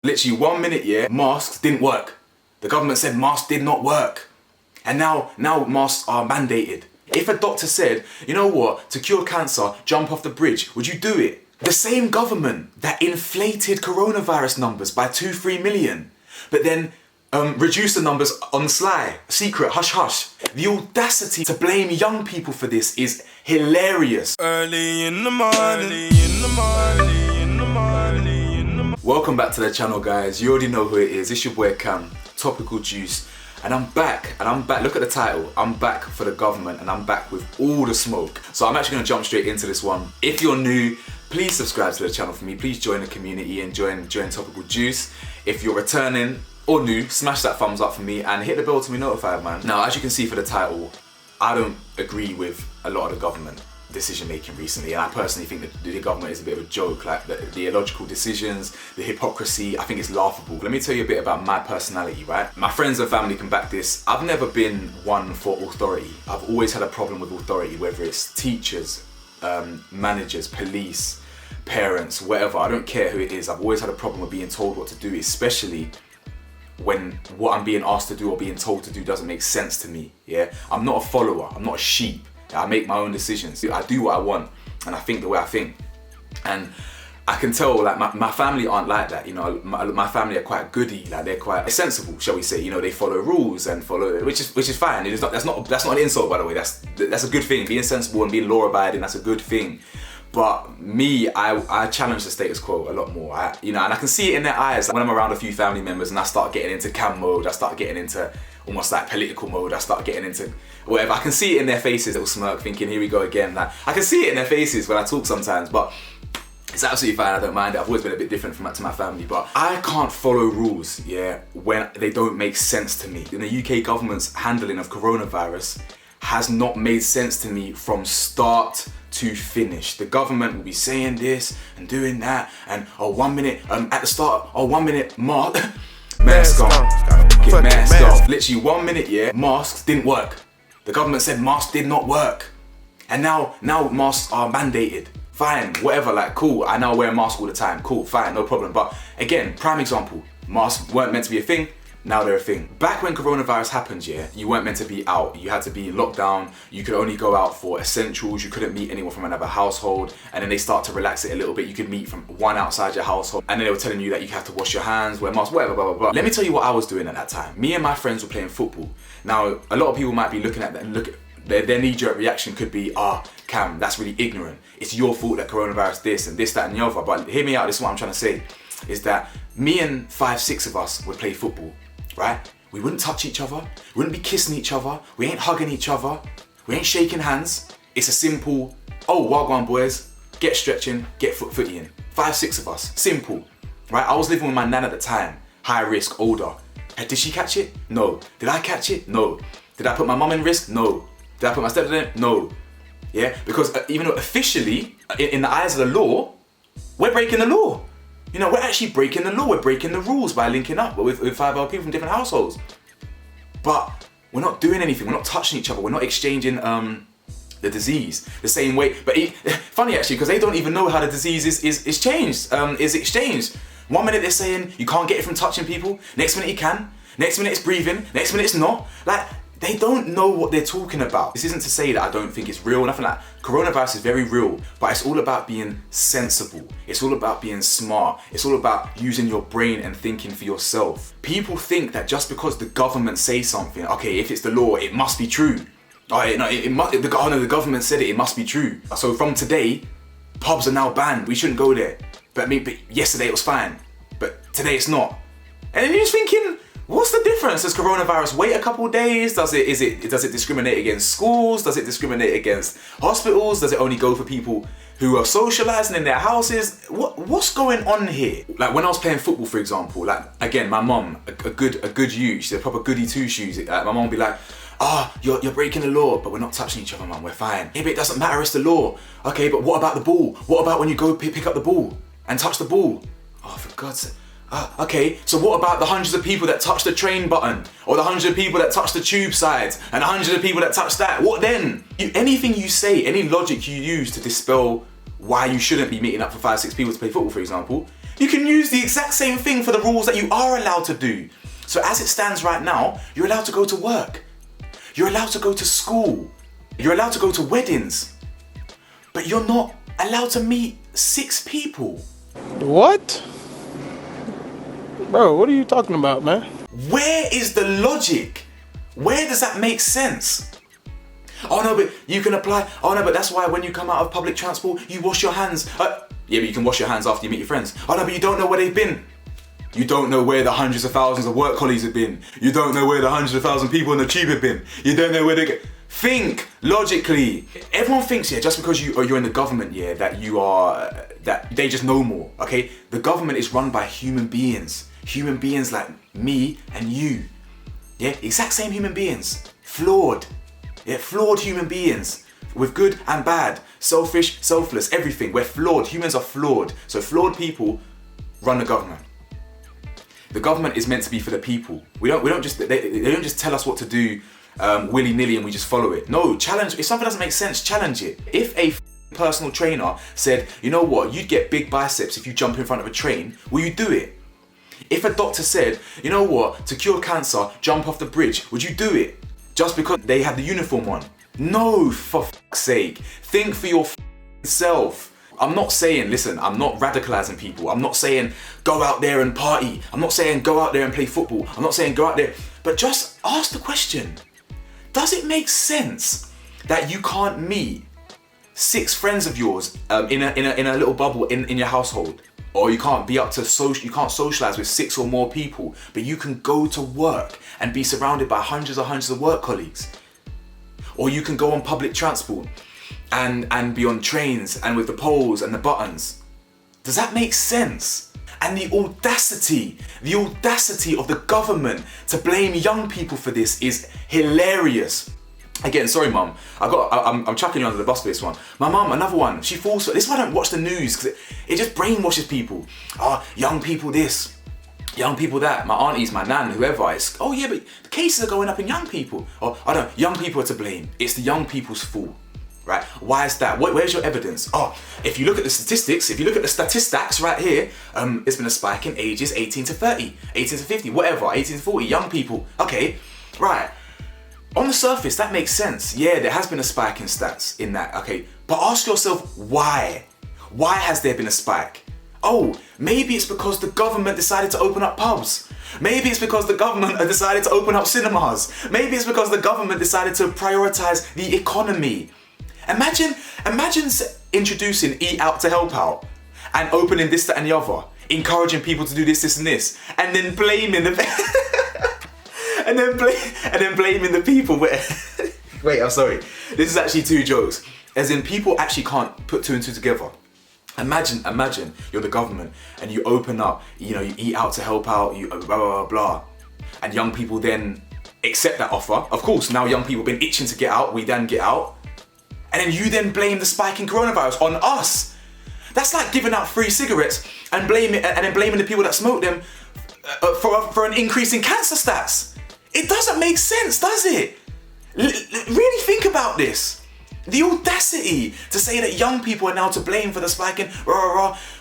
Literally 1 minute, yeah, masks didn't work. The government said masks did not work. And now masks are mandated. If a doctor said, you know what, to cure cancer, jump off the bridge, would you do it? The same government that inflated coronavirus numbers by 2-3 million, but then reduced the numbers on the sly, secret, hush hush. The audacity to blame young people for this is hilarious. Early in the morning, Welcome back to the channel, guys. You already know who it is. It's your boy Cam, Topical Juice. And I'm back, look at the title. I'm back for the government and I'm back with all the smoke. So I'm actually gonna jump straight into this one. If you're new, please subscribe to the channel for me. Please join the community and join Topical Juice. If you're returning or new, smash that thumbs up for me and hit the bell to be notified, man. Now, as you can see for the title, I don't agree with a lot of the government decision making recently, and I personally think that the government is a bit of a joke. Like the illogical decisions, the hypocrisy, I think it's laughable. Let me tell you a bit about my personality, right? My friends and family can back this. I've never been one for authority. I've always had a problem with authority, whether it's teachers, managers, police, parents, whatever. I don't care who it is. I've always had a problem with being told what to do, especially when what I'm being asked to do or being told to do doesn't make sense to me, yeah? I'm not a follower, I'm not a sheep. I make my own decisions. I do what I want and I think the way I think. And I can tell, like, my family aren't like that, you know. My family are quite goody, like they're quite sensible, shall we say. You know, they follow rules and follow, which is fine. It is not, that's not an insult, by the way. That's a good thing. Being sensible and being law abiding, that's a good thing. But me, I challenge the status quo a lot more. And I can see it in their eyes. Like when I'm around a few family members and I start getting into cam mode, I start getting into almost like political mode, I start getting into whatever. I can see it in their faces, little smirk, thinking, here we go again. Like, I can see it in their faces when I talk sometimes, but it's absolutely fine, I don't mind it. I've always been a bit different to my family, but I can't follow rules, yeah, when they don't make sense to me. In the UK government's handling of coronavirus has not made sense to me from start to finish. The government will be saying this and doing that, and 1 minute, at the start, 1 minute, mask on, get masked off. Literally 1 minute, yeah, masks didn't work. The government said masks did not work. And now masks are mandated. Fine, whatever, like, cool, I now wear a mask all the time, cool, fine, no problem. But again, prime example, masks weren't meant to be a thing, now they're a thing. Back when coronavirus happened, yeah, you weren't meant to be out. You had to be in lockdown. You could only go out for essentials. You couldn't meet anyone from another household. And then they start to relax it a little bit. You could meet from one outside your household. And then they were telling you that you have to wash your hands, wear masks, whatever, blah, blah, blah. Let me tell you what I was doing at that time. Me and my friends were playing football. Now, a lot of people might be looking at that and their knee-jerk reaction could be, Cam, that's really ignorant. It's your fault that coronavirus this and this, that and the other. But hear me out, this is what I'm trying to say, is that me and 5-6 of us would play football. Right? We wouldn't touch each other, we wouldn't be kissing each other, we ain't hugging each other, we ain't shaking hands. It's a simple, wagwan boys, get stretching, get footy in. 5-6 of us, simple. Right? I was living with my nan at the time, high risk, older. Did she catch it? No. Did I catch it? No. Did I put my mum in risk? No. Did I put my stepdad in? No. Yeah? Because even though officially, in the eyes of the law, we're breaking the law. You know, we're actually breaking the law, we're breaking the rules by linking up with 5 other people from different households. But we're not doing anything, we're not touching each other, we're not exchanging the disease the same way. But funny actually, because they don't even know how the disease is changed, is exchanged. 1 minute they're saying you can't get it from touching people, next minute you can, next minute it's breathing, next minute it's not. Like, they don't know what they're talking about. This isn't to say that I don't think it's real, nothing like that. Coronavirus is very real, but it's all about being sensible. It's all about being smart. It's all about using your brain and thinking for yourself. People think that just because the government says something, okay, if it's the law, it must be true. The government said it must be true. So from today, pubs are now banned. We shouldn't go there. But yesterday it was fine, but today it's not. And then you're just thinking, what's the difference? Does coronavirus wait a couple of days? Does it discriminate against schools? Does it discriminate against hospitals? Does it only go for people who are socializing in their houses? What's going on here? Like when I was playing football, for example, like again, my mum, a good you, she's a proper goody two shoes. My mum would be like, you're breaking the law, but we're not touching each other, mum, we're fine. Yeah, but it doesn't matter, it's the law. Okay, but what about the ball? What about when you go pick up the ball and touch the ball? Oh, for God's sake. Okay, so what about the hundreds of people that touch the train button? Or the hundreds of people that touch the tube sides? And the hundreds of people that touch that? What then? Anything you say, any logic you use to dispel why you shouldn't be meeting up for 5-6 people to play football, for example, You can use the exact same thing for the rules that you are allowed to do. So as it stands right now, you're allowed to go to work. You're allowed to go to school. You're allowed to go to weddings. But you're not allowed to meet 6 people. What? Bro, what are you talking about, man? Where is the logic? Where does that make sense? Oh no, but you can apply. Oh no, but that's why when you come out of public transport, you wash your hands. Yeah, but you can wash your hands after you meet your friends. Oh no, but you don't know where they've been. You don't know where the hundreds of thousands of work colleagues have been. You don't know where the hundreds of thousands of people in the tube have been. You don't know where they get. Think logically. Everyone thinks, yeah, just because you're in the government, yeah, that they just know more. Okay, the government is run by human beings like me and you. Yeah, exact same human beings, flawed. Yeah, flawed human beings with good and bad, selfish, selfless, everything. We're flawed. Humans are flawed. So flawed people run the government. The government is meant to be for the people. They don't just tell us what to do willy-nilly and we just follow it. No, challenge. If something doesn't make sense, challenge it. If a personal trainer said, you know what, you'd get big biceps if you jump in front of a train, will you do it? If a doctor said, you know what, to cure cancer, jump off the bridge, would you do it? Just because they had the uniform on? No, for fuck's sake. Think for your self. I'm not saying, listen, I'm not radicalizing people. I'm not saying go out there and party. I'm not saying go out there and play football. I'm not saying go out there, but just ask the question. Does it make sense that you can't meet 6 friends of yours in a little bubble in your household? Or you can't be up to you can't socialize with 6 or more people, but you can go to work and be surrounded by hundreds of work colleagues. Or you can go on public transport and be on trains and with the poles and the buttons. Does that make sense? And the audacity of the government to blame young people for this is hilarious. Again, sorry mum, I'm chucking you under the bus for this one. My mum, another one, she falls for this. Is why I don't watch the news, because it just brainwashes people. Young people this, young people that. My aunties, my nan, whoever. It's, oh yeah, but the cases are going up in young people. Or young people are to blame. It's the young people's fault. Right? Why is that? Where's your evidence? If you look at the statistics, if you look at the statistics right here, it's been a spike in ages 18 to 30, 18 to 50, whatever, 18 to 40, young people. Okay, right. On the surface, that makes sense. Yeah, there has been a spike in stats in that, okay. But ask yourself why? Why has there been a spike? Oh, maybe it's because the government decided to open up pubs. Maybe it's because the government decided to open up cinemas. Maybe it's because the government decided to prioritize the economy. Imagine introducing Eat Out to Help Out and opening this, that and the other, encouraging people to do this and this, and then blaming the and then blaming the people. Wait, I'm sorry. This is actually 2 jokes. As in, people actually can't put 2 and 2 together. Imagine you're the government and you open up, you Eat Out to Help Out, you blah, blah, blah, blah. And young people then accept that offer. Of course, now young people have been itching to get out, we then get out. And then you then blame the spike in coronavirus on us. That's like giving out free cigarettes and then blaming the people that smoke them for an increase in cancer stats. It doesn't make sense, does it? Really think about this. The audacity to say that young people are now to blame for the spike in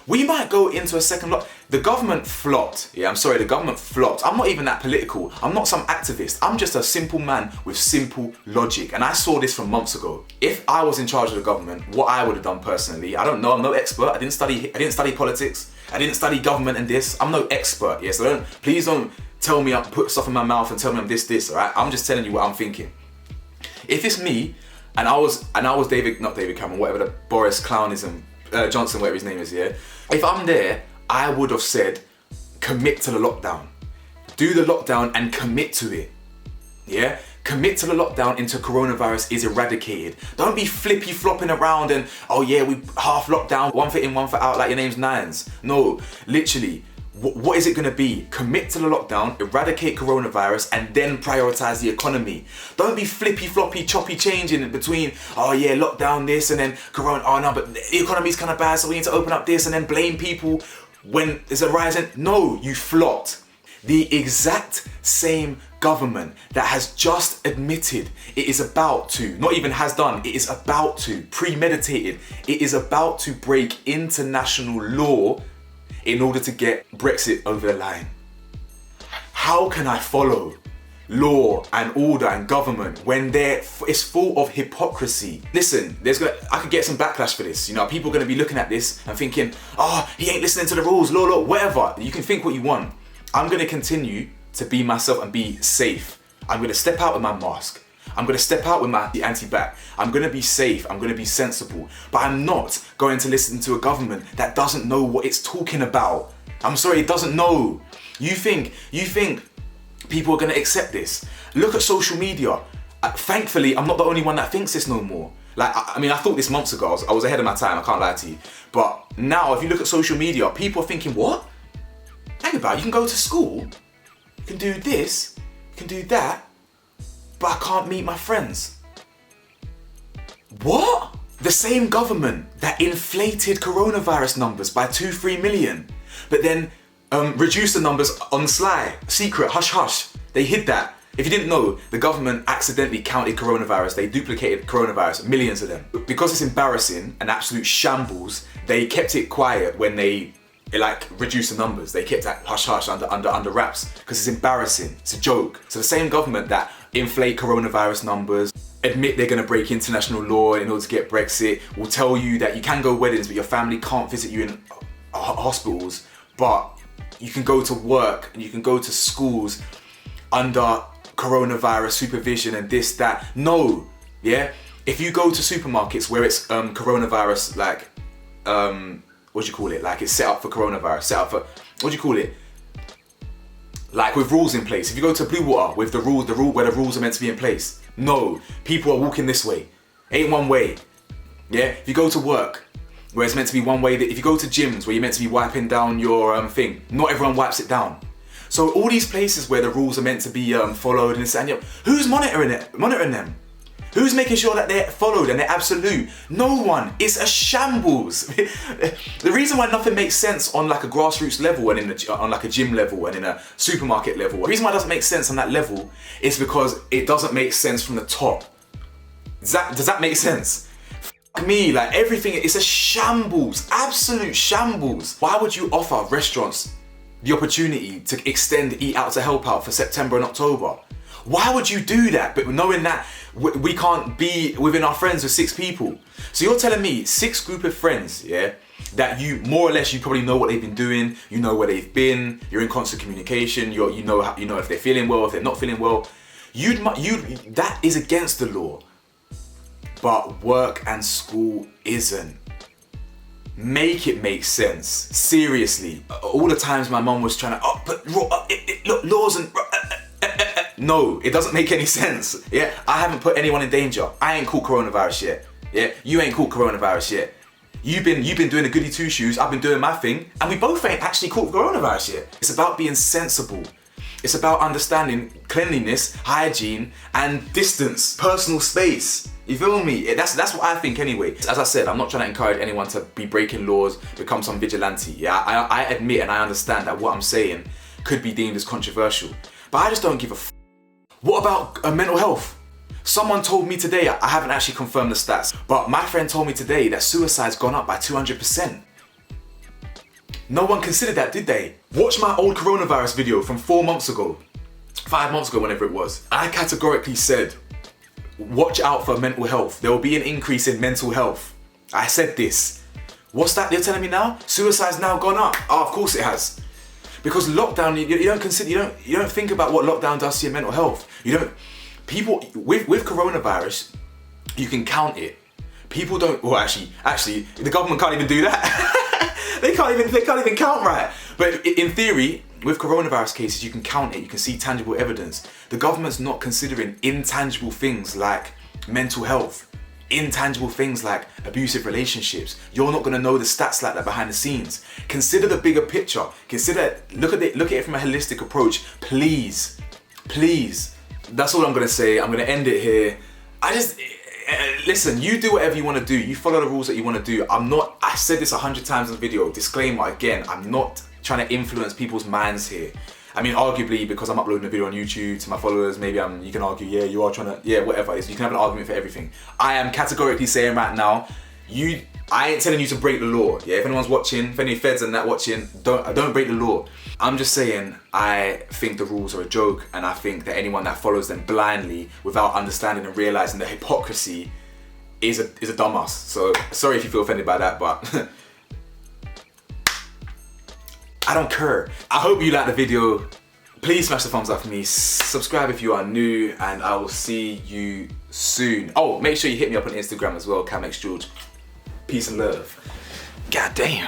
We might go into a second lock. The government flopped. Yeah, I'm sorry, the government flopped. I'm not even that political. I'm not some activist. I'm just a simple man with simple logic. And I saw this from months ago. If I was in charge of the government, what I would have done personally, I don't know, I'm no expert. I didn't study politics. I didn't study government and this. I'm no expert. Yeah, so please don't tell me, put stuff in my mouth and tell me I'm this, all right? I'm just telling you what I'm thinking. If it's me, and I was not David Cameron, whatever the Boris Clownism, Johnson, whatever his name is, yeah? If I'm there, I would have said, commit to the lockdown. Do the lockdown and commit to it, yeah? Commit to the lockdown until coronavirus is eradicated. Don't be flippy flopping around and, oh yeah, we half lockdown, 1 foot in, 1 foot out, like your name's Nines. No, literally. What is it going to be? Commit to the lockdown, eradicate coronavirus, and then prioritize the economy. Don't be flippy, floppy, choppy changing in between, oh yeah, lockdown this, and then corona, oh no, but the economy's kind of bad, so we need to open up this, and then blame people when there's a rise in... No, you flopped. The exact same government that has just admitted it is about to, not even has done, it is about to, premeditated, it is about to break international law in order to get Brexit over the line. How can I follow law and order and government when it's full of hypocrisy? Listen, I could get some backlash for this. You know, people are going to be looking at this and thinking, oh, he ain't listening to the rules, law, whatever. You can think what you want. I'm going to continue to be myself and be safe. I'm going to step out with my mask. I'm going to step out with my anti-back. I'm going to be safe. I'm going to be sensible. But I'm not going to listen to a government that doesn't know what it's talking about. I'm sorry, it doesn't know. You think people are going to accept this? Look at social media. Thankfully, I'm not the only one that thinks this no more. Like, I mean, I thought this months ago. I was ahead of my time, I can't lie to you. But now, if you look at social media, people are thinking, what? Hang about, you can go to school, you can do this, you can do that, but I can't meet my friends. What? The same government that inflated coronavirus numbers by 2-3 million, but then reduced the numbers on the sly, secret, hush hush. They hid that. If you didn't know, the government accidentally counted coronavirus. They duplicated coronavirus, millions of them. Because it's embarrassing, an absolute shambles, they kept it quiet when they reduced the numbers. They kept that hush hush under wraps because it's embarrassing. It's a joke. So the same government that inflate coronavirus numbers, admit they're going to break international law in order to get Brexit, will tell you that you can go weddings but your family can't visit you in hospitals, but you can go to work and you can go to schools under coronavirus supervision and this, that. No, yeah? If you go to supermarkets where it's coronavirus, what do you call it? Like it's set up for coronavirus, set up for, what do you call it? Like with rules in place. If you go to Blue Water with the rule where the rules are meant to be in place. No, people are walking this way. Ain't one way. Yeah? If you go to work where it's meant to be one way, if you go to gyms where you're meant to be wiping down your thing, not everyone wipes it down. So all these places where the rules are meant to be followed and who's monitoring them? Who's making sure that they're followed and they're absolute? No one. It's a shambles. The reason why nothing makes sense on like a grassroots level and on like a gym level and in a supermarket level, the reason why it doesn't make sense on that level is because it doesn't make sense from the top. Does that make sense? Fuck me, like everything, it's a shambles, absolute shambles. Why would you offer restaurants the opportunity to extend Eat Out to Help Out for September and October? Why would you do that, but knowing that we can't be within our friends with 6 people? So you're telling me 6 group of friends, yeah, that you more or less you probably know what they've been doing, you know where they've been, you're in constant communication, you know if they're feeling well, if they're not feeling well. That is against the law, but work and school isn't. Make it make sense. Seriously, all the times my mum was trying to look laws and. No, it doesn't make any sense. Yeah, I haven't put anyone in danger. I ain't caught coronavirus yet. Yeah, you ain't caught coronavirus yet. You've been doing the goody two shoes. I've been doing my thing, and we both ain't actually caught coronavirus yet. It's about being sensible. It's about understanding cleanliness, hygiene, and distance, personal space. You feel me? That's what I think anyway. As I said, I'm not trying to encourage anyone to be breaking laws, become some vigilante. Yeah, I admit and I understand that what I'm saying could be deemed as controversial, but I just don't give a f. What about mental health? Someone told me today, I haven't actually confirmed the stats, but my friend told me today that suicide's gone up by 200%. No one considered that, did they? Watch my old coronavirus video from 4 months ago, 5 months ago, whenever it was. I categorically said, watch out for mental health. There will be an increase in mental health. I said this. What's that they're telling me now? Suicide's now gone up. Oh, of course it has. Because lockdown, you don't think about what lockdown does to your mental health. People with coronavirus, you can count it. People don't. Well, actually, the government can't even do that. they can't even count right. But in theory, with coronavirus cases, you can count it. You can see tangible evidence. The government's not considering intangible things like mental health. Intangible things like abusive relationships. You're not gonna know the stats like that behind the scenes. Consider the bigger picture. Look at it from a holistic approach. Please. That's all I'm gonna say. I'm gonna end it here. Listen, you do whatever you wanna do. You follow the rules that you wanna do. I said this 100 times in the video. Disclaimer again, I'm not trying to influence people's minds here. I mean, arguably, because I'm uploading a video on YouTube to my followers, maybe you can argue, yeah, whatever. You can have an argument for everything. I am categorically saying right now, you I ain't telling you to break the law. Yeah, if anyone's watching, if any feds and that watching, don't break the law. I'm just saying, I think the rules are a joke, and I think that anyone that follows them blindly without understanding and realizing the hypocrisy is a dumbass. So sorry if you feel offended by that, but I don't care. I hope you liked the video. Please smash the thumbs up for me. Subscribe if you are new, and I will see you soon. Oh, make sure you hit me up on Instagram as well, CamXGeorge. Peace and love. God damn.